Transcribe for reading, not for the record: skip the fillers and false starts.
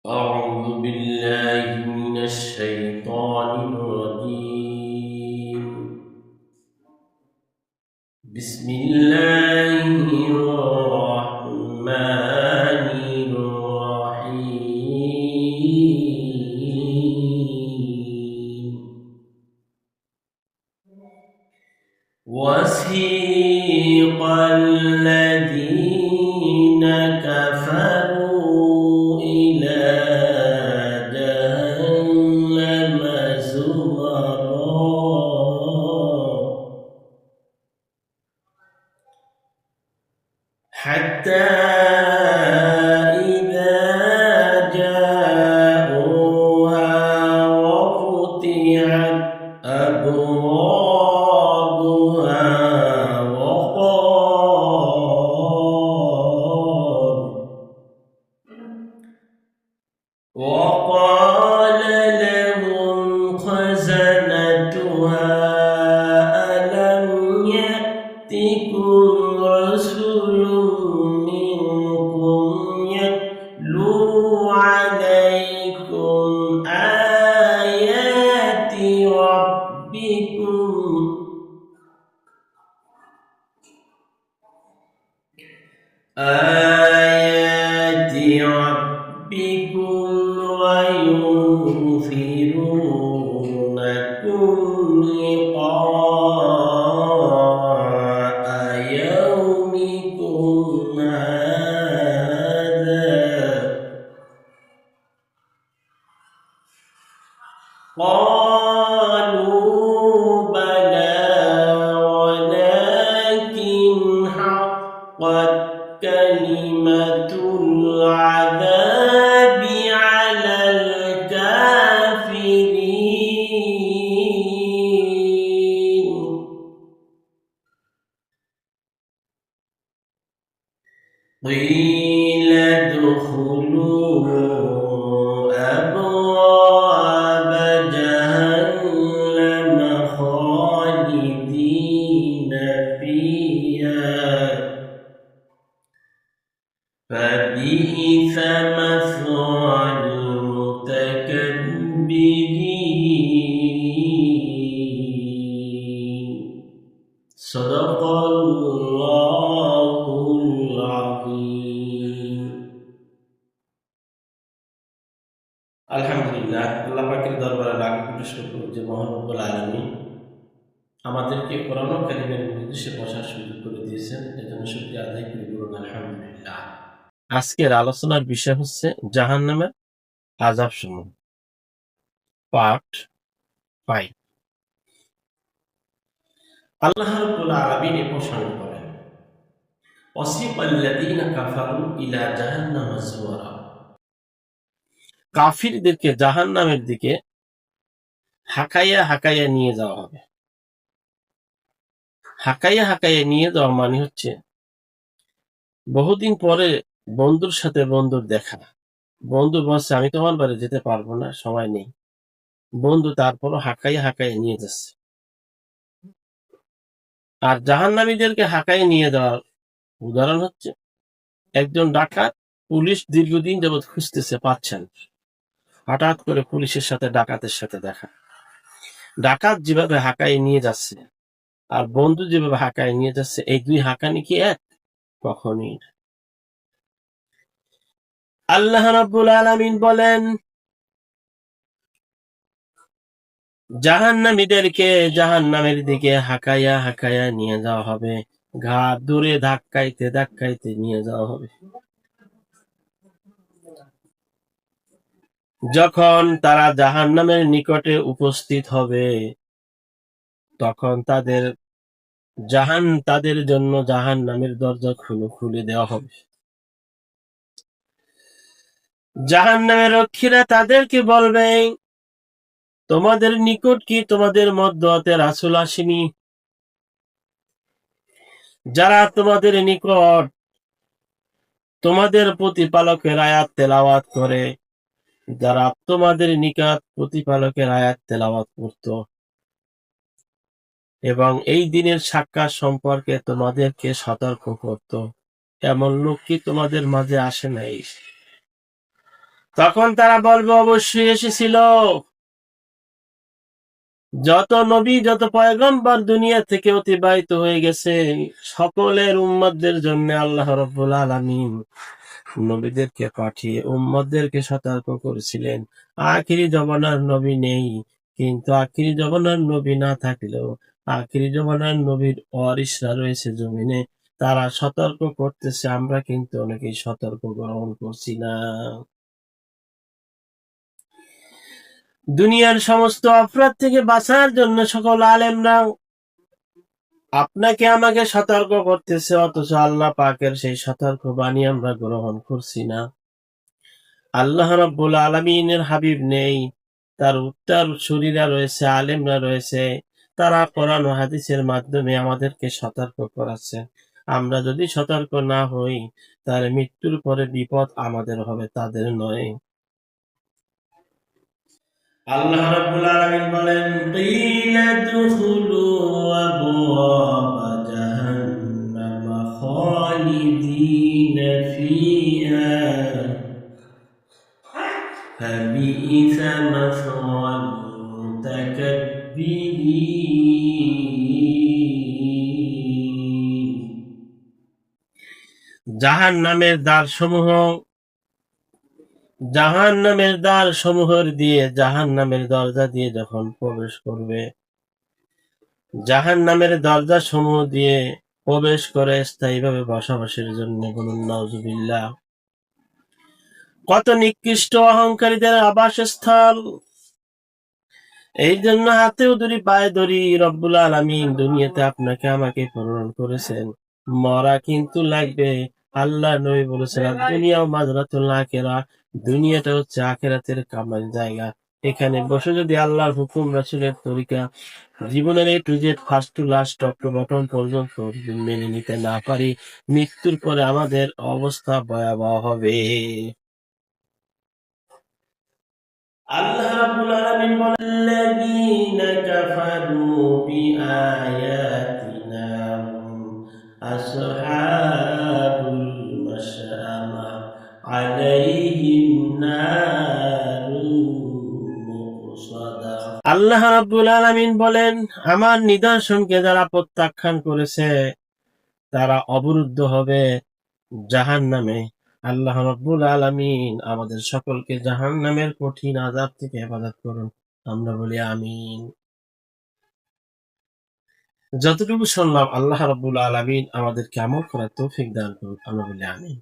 أعوذ بالله من الشيطان الرجيم. بسم الله الرحمن الرحيم. وسيق الذين كفروا إلى جهنم زمرا حتى إذا جاءوها وفتحت أبوابها وقال لهم خزنتها ألم يأتكم رسول منكم يتلو عليكم آيات ربكم وينذرونكم لقاء يومكم هذا قالوا بلى ولكن حقت كلمة العذاب على الكافرين. قيل ادخلوا أبواب جهنم خالدين فيها فبئس مثوى المتكبرين. صدق الله العظيم. আলহামদুলিল্লাহ, আল্লাহ পাকের দরবারে লাখ কোটি শুকর যে মহান রব্বুল আলামিন আমাদেরকে কোরআন ও কারীমের মজলিসে বসার সুযোগ করে দিয়েছেন, এজন্য শুকরিয়া আদায় করি, বলুন আলহামদুলিল্লাহ। আজকের আলোচনার বিষয় হচ্ছে জাহান্নামের আযাব সমূহ, পার্ট 5। আল্লাহ রাব্বুল আলামিন এ ঘোষণা করেন, ওয়াসিকাল্লাযীনা কাফারু ইলা জাহান্নাম যুমারা। কাফিরদেরকে জাহান্নামের দিকে হাঁকাইয়া হাঁকাইয়া নিয়ে যাওয়া হবে। হাঁকাইয়া হাঁকাইয়া নিয়ে যাওয়া মানে হচ্ছে বহুদিন পরে বন্ধুর সাথে বন্ধুর দেখা। বন্ধু বলছে আমি তোমার বাড়ি যেতে পারবো না, সময় নেই। বন্ধু তারপরও হাঁকাইয়া হাঁকাইয়া নিয়ে যাচ্ছে। আর জাহান্নামীদেরকে হাঁকাইয়া নিয়ে যাওয়ার উদাহরণ হচ্ছে একজন ডাকাত, পুলিশ দীর্ঘদিন যাবৎ খুঁজতেছে, পাচ্ছেন। হঠাৎ করে পুলিশের সাথে ডাকাতের সাথে দেখা। ডাকাত যেভাবে হাঁকাইয়ে নিয়ে যাচ্ছে আর বন্ধু যেভাবে হাঁকাইয়ে নিয়ে যাচ্ছে, এই দুই হাঁকানি কি এক? কখনই না। আল্লাহ রাব্বুল আলামিন বলেন, জাহান্নামীদেরকে জাহান্নামের দিকে হাঁকাইয়া হাঁকাইয়া নিয়ে যাওয়া হবে, ঘাট দূরে ধাক্কাইতে ধাক্কাইতে নিয়ে যাওয়া হবে। যখন তারা জাহান্নামের নিকটে উপস্থিত হবে, তখন তাদের জন্য জাহান্নামের দরজা খুলে দেওয়া হবে। জাহান্নামের রক্ষীরা তাদেরকে বলবে, তোমাদের নিকট কি তোমাদের মধ্যে রাসূল আসেনি, যারা তোমাদের নিকট তোমাদের প্রতিপালকের আয়াত তেলাওয়াত করে, যারা তোমাদের নিকট প্রতিপালকের আয়াত তেলাওয়াত করত এবং এই দিনের সাক্ষাৎ সম্পর্কে তোমাদেরকে সতর্ক করত, এমন লোক কি তোমাদের মাঝে আসে নাই? তখন তারা বলবে অবশ্যই এসেছিল। যত নবী যত পয়গম্বর দুনিয়া থেকে অতিবাহিত হয়ে গেছে, সকলের উম্মতদের জন্য আল্লাহ রাব্বুল আলামিন নবীদেরকে পাঠিয়ে উম্মতদেরকে সতর্ক করেছিলেন। আখিরি জমানার নবী নেই, কিন্তু আখিরি জমানার নবী না থাকলেও আখিরি জমানার নবীর ওয়ারিসরা রয়েছে জমিনে, তারা সতর্ক করতেছে, আমরা কিন্তু অনেকেই সতর্ক গ্রহণ করছি না। দুনিয়ার সমস্ত অপরাধ থেকে বাঁচার জন্য সকল আলেমরা আপনাকে আমাকে সতর্ক করতেছে, অথচ আল্লাহ পাকের সেই সতর্ক বাণী আমরা গ্রহণ করছি না। আল্লাহ রাব্বুল আলামিনের হাবিব নেই, তার উত্তরসূরিরা রয়েছে, আলেমরা রয়েছে, তারা কোরআন ও হাদিসের মাধ্যমে আমাদেরকে সতর্ক করাচ্ছে। আমরা যদি সতর্ক না হই, তাহলে মৃত্যুর পরে বিপদ আমাদের হবে, তাদের নয়। আল্লাহ রাব্বুল আলামিন বলেন, কিলা দুখুলু আবওয়াবা জাহান্নাম খালিদিনা ফিহা ফাবিইসা মাসওয়াল মুতাকাব্বিরিন। জাহান্নামের দ্বার সমূহের দিয়ে, জাহান্নামের দরজা দিয়ে যখন প্রবেশ করবে, জাহান্নামের দরজা সমূহ দিয়ে প্রবেশ করে স্থায়ীভাবে বসবাসের জন্য, বলুন নাউজুবিল্লাহ। কত নিকৃষ্ট অহংকারীদের আবাসস্থল। এই জন্য হাতেও ধরি পায়ে ধরি, রব্বুল আলামিন দুনিয়াতে আপনাকে আমাকে প্রেরণ করেছেন, মরা কিন্তু লাগবে। আল্লাহ নবী বলেছেন, দুনিয়া মাজরাতুল আখিরাহ, দুনিয়াটা হচ্ছে আখিরাতের কামার জায়গা। এখানে বসে যদি আল্লাহর হুকুম রাসূলের তরিকা জীবনের A to Z first to last top to bottom পর্যন্ত মেনে নিতে না পারি, মৃত্যুর পরে আমাদের অবস্থা ভয়াবহ হবে। আল্লাহ রাব্বুল আলামিন বলেন, আল্লাযীনা কাফারু বিআয়াতিনা হুম আসহাবুল মাশআমা আলাইহিম নারুন মুকসাদা। আল্লাহ রাব্বুল আলামিন বলেন, আমার নিদর্শনকে যারা প্রত্যাখ্যান করেছে, তারা অবরুদ্ধ হবে জাহান্নামে। আল্লাহ রাব্বুল আলামিন আমাদের সকলকে জাহান্নামের কঠিন আযাব থেকে হেফাজত করুন। আমরা বলি আমিন। যতটুকু শুনলাম, আল্লাহ রাব্বুল আলামিন আমাদেরকে আমল করার তৌফিক দান করুন। আমরা বলি আমিন।